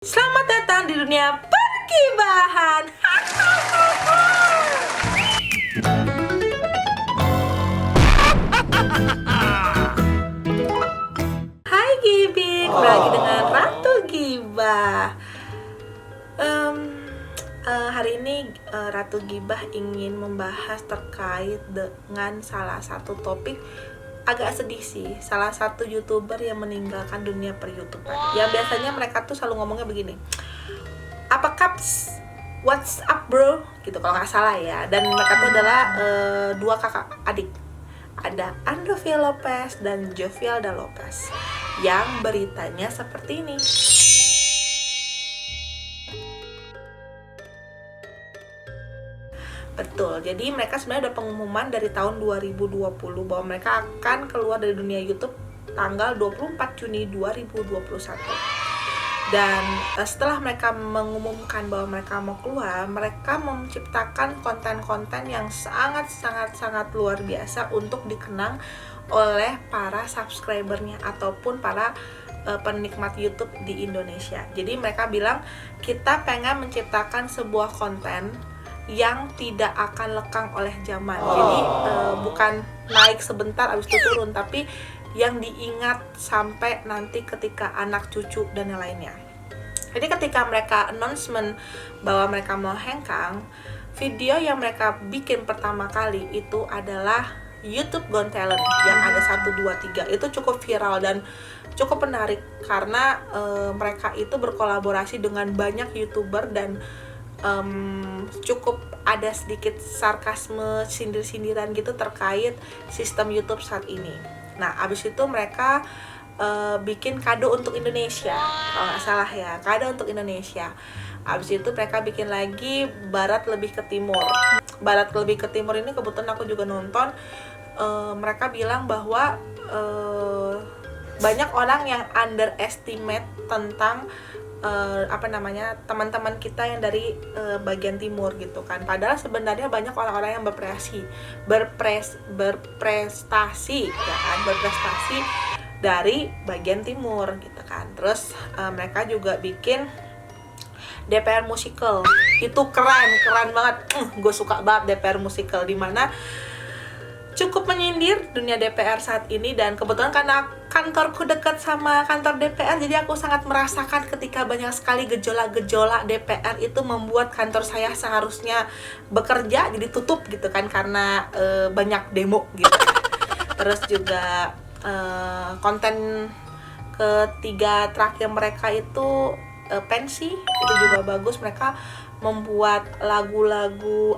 Selamat datang di dunia pergibahan. Hai Gibi, kembali lagi dengan Ratu Gibah. Hari ini Ratu Gibah ingin membahas terkait dengan salah satu topik agak sedih sih, salah satu YouTuber yang meninggalkan dunia per-YouTuber. Yang biasanya mereka tuh selalu ngomongnya begini, apa kaps, what's up bro, gitu kalau nggak salah ya. Dan mereka tuh adalah dua kakak adik, ada Andovia Lopez dan Jovialda Lopez, yang beritanya seperti ini. Betul, jadi mereka sebenarnya udah pengumuman dari tahun 2020 bahwa mereka akan keluar dari dunia YouTube tanggal 24 Juni 2021. Dan setelah mereka mengumumkan bahwa mereka mau keluar, mereka menciptakan konten-konten yang sangat luar biasa untuk dikenang oleh para subscribernya ataupun para penikmat YouTube di Indonesia. Jadi mereka bilang, kita pengen menciptakan sebuah konten yang tidak akan lekang oleh zaman. Jadi bukan naik sebentar abis itu turun, tapi yang diingat sampai nanti ketika anak cucu dan yang lainnya. Jadi ketika mereka announcement bahwa mereka mau hengkang, video yang mereka bikin pertama kali itu adalah YouTube Got Talent yang ada 1, 2, 3. Itu cukup viral dan cukup menarik karena mereka itu berkolaborasi dengan banyak YouTuber dan cukup ada sedikit sarkasme, sindir-sindiran gitu terkait sistem YouTube saat ini. Nah, abis itu mereka bikin kado untuk Indonesia, kalau nggak salah ya, kado untuk Indonesia. Abis itu mereka bikin lagi Barat Lebih ke Timur. Barat Lebih ke Timur ini kebetulan aku juga nonton. Mereka bilang bahwa banyak orang yang underestimate tentang teman-teman kita yang dari bagian timur gitu kan. Padahal sebenarnya banyak orang-orang yang berprestasi ya kan, berprestasi dari bagian timur gitu kan. Terus mereka juga bikin DPR musical. Itu keren banget. Gue suka banget DPR musical, dimana cukup menyindir dunia DPR saat ini. Dan kebetulan karena kantorku dekat sama kantor DPR, jadi aku sangat merasakan ketika banyak sekali gejolak-gejolak DPR itu membuat kantor saya seharusnya bekerja jadi tutup gitu kan, karena banyak demo gitu. Terus juga konten ketiga terakhir mereka itu pensi, itu juga bagus. Mereka membuat lagu-lagu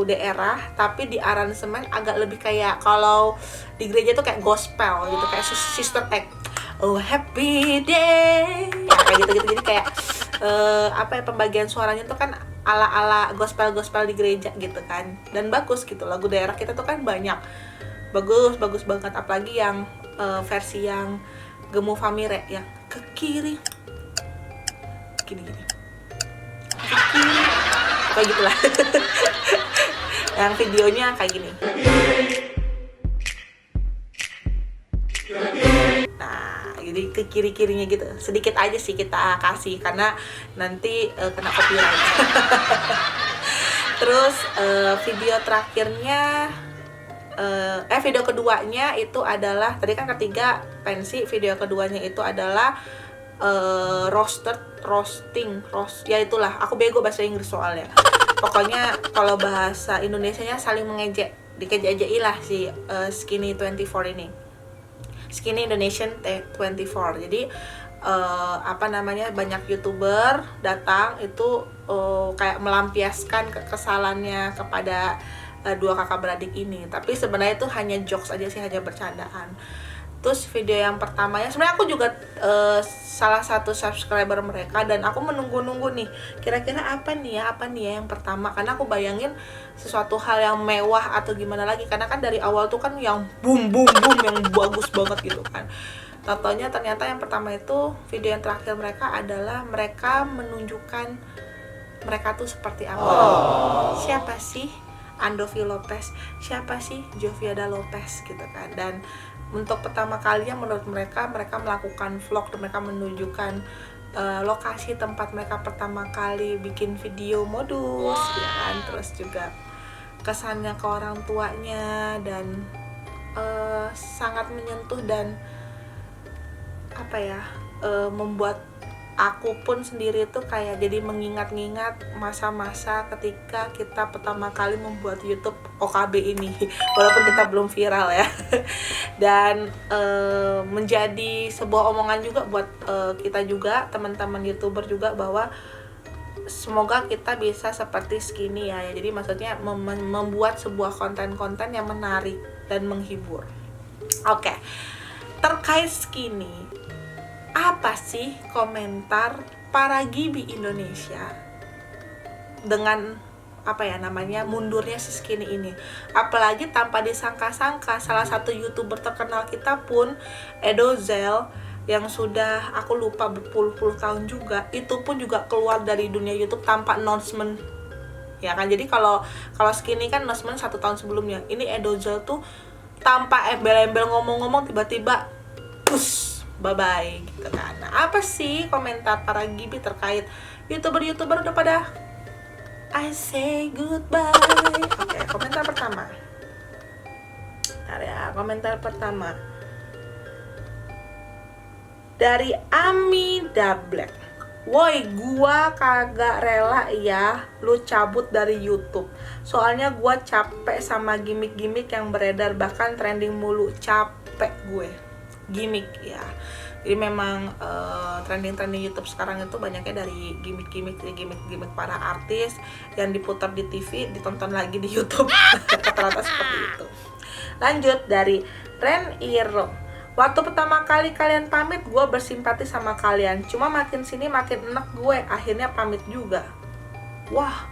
daerah tapi di aransemen agak lebih kayak kalau di gereja tuh kayak gospel gitu, kayak Sister Act, oh happy day ya, kayak gitu-gitu. Jadi kayak pembagian suaranya tuh kan ala-ala gospel di gereja gitu kan, dan bagus gitu. Lagu daerah kita tuh kan banyak bagus banget, apalagi yang versi yang Gemu Famire yang ke kiri gini kayak gitulah. Yang videonya kayak gini. Nah, jadi ke kiri-kirinya gitu. Sedikit aja sih kita kasih karena nanti kena copyright. Terus video terakhirnya video keduanya itu adalah, tadi kan ketiga pensi, video keduanya itu adalah roasting, ya itulah, aku bego bahasa Inggris soalnya. Pokoknya kalau bahasa Indonesianya saling mengejek, dikejek-ejeki lah si Skinny 24 ini, Skinny Indonesian 24. Jadi banyak YouTuber datang itu kayak melampiaskan kekesalannya kepada dua kakak beradik ini, tapi sebenarnya itu hanya jokes aja sih, hanya bercandaan. Terus video yang pertamanya, sebenarnya aku juga salah satu subscriber mereka, dan aku menunggu-nunggu nih, kira-kira apa nih ya yang pertama, karena aku bayangin sesuatu hal yang mewah atau gimana lagi, karena kan dari awal tuh kan yang boom yang bagus banget gitu kan. Ternyata yang pertama itu, video yang terakhir mereka adalah mereka menunjukkan mereka tuh seperti apa. Siapa sih Andovia Lopez, siapa sih Jovialda Lopez gitu kan. Dan untuk pertama kalinya menurut mereka melakukan vlog dan mereka menunjukkan lokasi tempat mereka pertama kali bikin video modus, ya kan, terus juga kesannya ke orang tuanya, dan sangat menyentuh dan apa ya, membuat aku pun sendiri tuh kayak jadi mengingat-ingat masa-masa ketika kita pertama kali membuat YouTube OKB ini walaupun kita belum viral ya. Dan menjadi sebuah omongan juga buat kita juga, teman-teman YouTuber juga, bahwa semoga kita bisa seperti Skinny ya. Jadi maksudnya membuat sebuah konten-konten yang menarik dan menghibur. Oke. Terkait Skinny, apa sih komentar para Gibi Indonesia dengan apa ya namanya mundurnya si Skinny ini? Apalagi tanpa disangka-sangka salah satu YouTuber terkenal kita pun, Edozel, yang sudah aku lupa berpuluh-puluh tahun juga, itu pun juga keluar dari dunia YouTube tanpa announcement, ya kan. Jadi kalau Skinny kan announcement 1 tahun sebelumnya, ini Edozel tuh tanpa embel-embel ngomong-ngomong tiba-tiba push, bye-bye gitu kan. Nah, apa sih komentar para Gibi terkait YouTuber udah pada I say goodbye? Oke, komentar pertama. Bentar ya, komentar pertama dari Ami Dablek. Woi, gua kagak rela ya lu cabut dari YouTube. Soalnya gua capek sama gimmick-gimmick yang beredar, bahkan trending mulu. Capek gue. Gimmick ya. Jadi memang trending YouTube sekarang itu banyaknya dari gimmick para artis yang diputar di TV, ditonton lagi di YouTube. Rata-rata seperti itu. Lanjut dari Ren Iro. Waktu pertama kali kalian pamit, gue bersimpati sama kalian. Cuma makin sini makin enak gue, akhirnya pamit juga. Wah,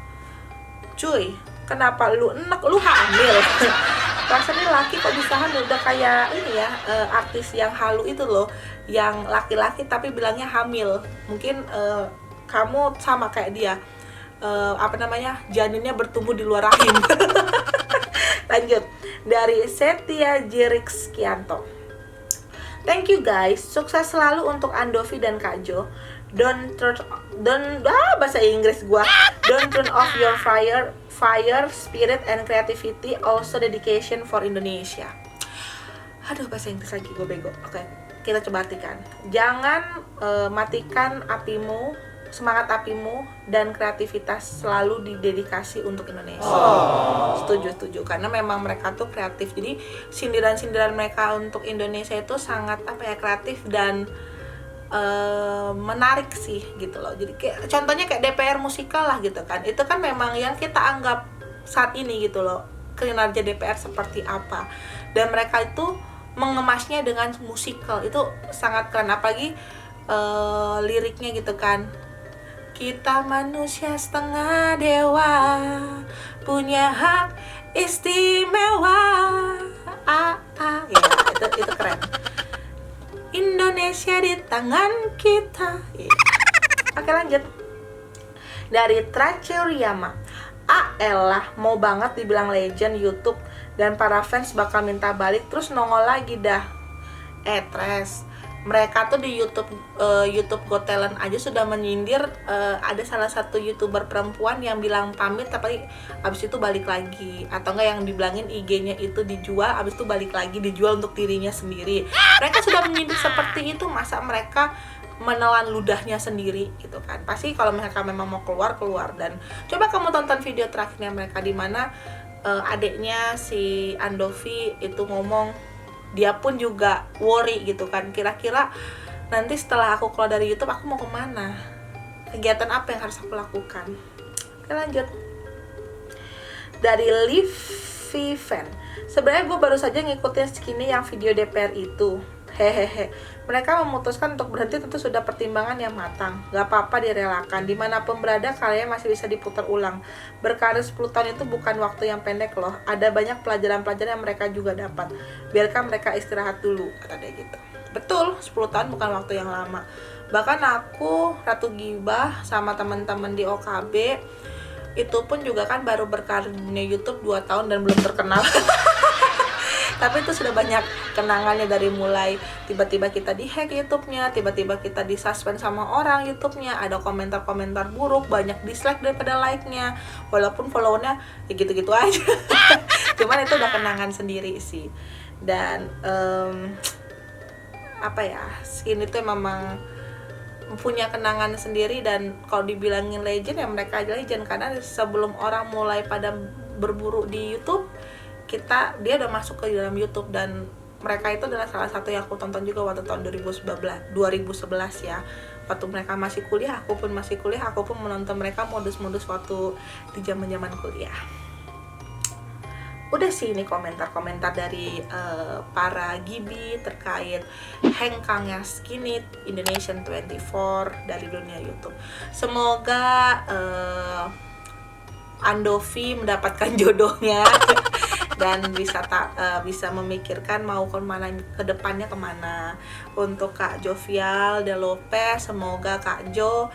cuy, kenapa lu enak? Lu hamil? Rasanya laki kok bisa hamil? Udah kayak ini ya, artis yang halu itu loh, yang laki-laki tapi bilangnya hamil. Mungkin kamu sama kayak dia, janinnya bertumbuh di luar rahim. Lanjut, dari Setia Jirix Kianto. Thank you guys, sukses selalu untuk Andovi dan Kak Jo. Bahasa Inggris gua. Don't turn off your fire, spirit and creativity, also dedication for Indonesia. Aduh, bahasa Inggris lagi gue bego. Oke, kita coba artikan. Jangan matikan apimu, semangat apimu dan kreativitas selalu didedikasi untuk Indonesia. Setuju, karena memang mereka tuh kreatif. Jadi sindiran-sindiran mereka untuk Indonesia itu sangat kreatif dan menarik sih gitu loh. Jadi contohnya kayak DPR musikal lah gitu kan. Itu kan memang yang kita anggap saat ini gitu loh, kinerja DPR seperti apa. Dan mereka itu mengemasnya dengan musikal, itu sangat keren. Apalagi liriknya gitu kan. Kita manusia setengah dewa, punya hak istimewa. Ya, itu keren. Indonesia di tangan kita. Ya. Oke, lanjut. Dari Traceriama. Elah, mau banget dibilang legend YouTube dan para fans bakal minta balik terus nongol lagi dah. Tres, mereka tuh di YouTube Got Talent aja sudah menyindir, ada salah satu YouTuber perempuan yang bilang pamit tapi abis itu balik lagi, atau enggak yang dibilangin IG-nya itu dijual abis itu balik lagi dijual untuk dirinya sendiri. Mereka sudah menyindir seperti itu, masa mereka menelan ludahnya sendiri gitu kan. Pasti kalau mereka memang mau keluar. Dan coba kamu tonton video terakhirnya mereka, di mana adiknya si Andovi itu ngomong, dia pun juga worry gitu kan, kira-kira nanti setelah aku keluar dari YouTube aku mau kemana, kegiatan apa yang harus aku lakukan. Oke, lanjut. Dari Livy Fan. Sebenarnya gue baru saja ngikutin Skinny yang video DPR itu. Hehehe. Mereka memutuskan untuk berhenti tentu sudah pertimbangan yang matang. Gak apa-apa direlakan. Dimanapun berada kalian masih bisa diputar ulang. Berkarir 10 tahun itu bukan waktu yang pendek loh. Ada banyak pelajaran-pelajaran yang mereka juga dapat. Biarkan mereka istirahat dulu, kata dia gitu. Betul, 10 tahun bukan waktu yang lama. Bahkan aku, Ratu Gibah, sama teman-teman di OKB itu pun juga kan baru berkarir di dunia YouTube 2 tahun dan belum terkenal. Tapi itu sudah banyak kenangannya, dari mulai tiba-tiba kita di-hack YouTube-nya, tiba-tiba kita di-suspend sama orang YouTube-nya, ada komentar-komentar buruk, banyak dislike daripada like-nya, walaupun follow-nya ya gitu-gitu aja. Cuman itu udah kenangan sendiri sih. Dan apa ya, Skin itu memang punya kenangan sendiri, dan kalau dibilangin legend ya mereka aja legend, karena sebelum orang mulai pada berburu di YouTube, dia udah masuk ke dalam YouTube. Dan mereka itu adalah salah satu yang aku tonton juga waktu tahun 2011 ya, waktu mereka masih kuliah, aku pun masih kuliah, aku pun menonton mereka modus-modus waktu di zaman-zaman kuliah. Udah sih, ini komentar-komentar dari para Gibi terkait hengkangnya Skinit Indonesian 24 dari dunia YouTube. Semoga Andovi mendapatkan jodohnya dan bisa memikirkan mau ke depannya kemana. Untuk Kak Jovial De Lopez, semoga Kak Jo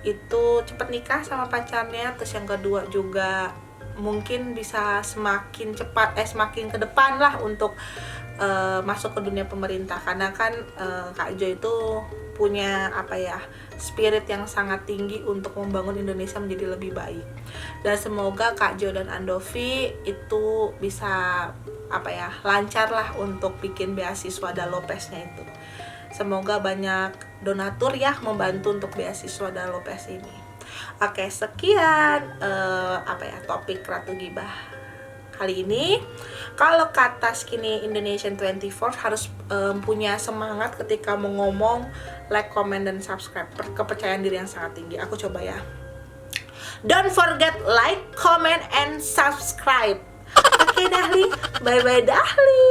itu cepat nikah sama pacarnya. Terus yang kedua juga mungkin bisa semakin ke depan lah untuk masuk ke dunia pemerintah, karena kan Kak Jo itu punya spirit yang sangat tinggi untuk membangun Indonesia menjadi lebih baik. Dan semoga Kak Jo dan Andovi itu bisa lancar lah untuk bikin beasiswa Da Lopeznya itu. Semoga banyak donatur ya membantu untuk beasiswa Da Lopez ini. Oke, sekian topik Ratu Gibah kali ini. Kalau kata Skinny Indonesian 24 harus punya semangat ketika mau ngomong, like, comment, dan subscribe. Kepercayaan diri yang sangat tinggi. Aku coba ya. Don't forget like, comment, and subscribe. Oke, Dahli. Bye-bye, Dahli.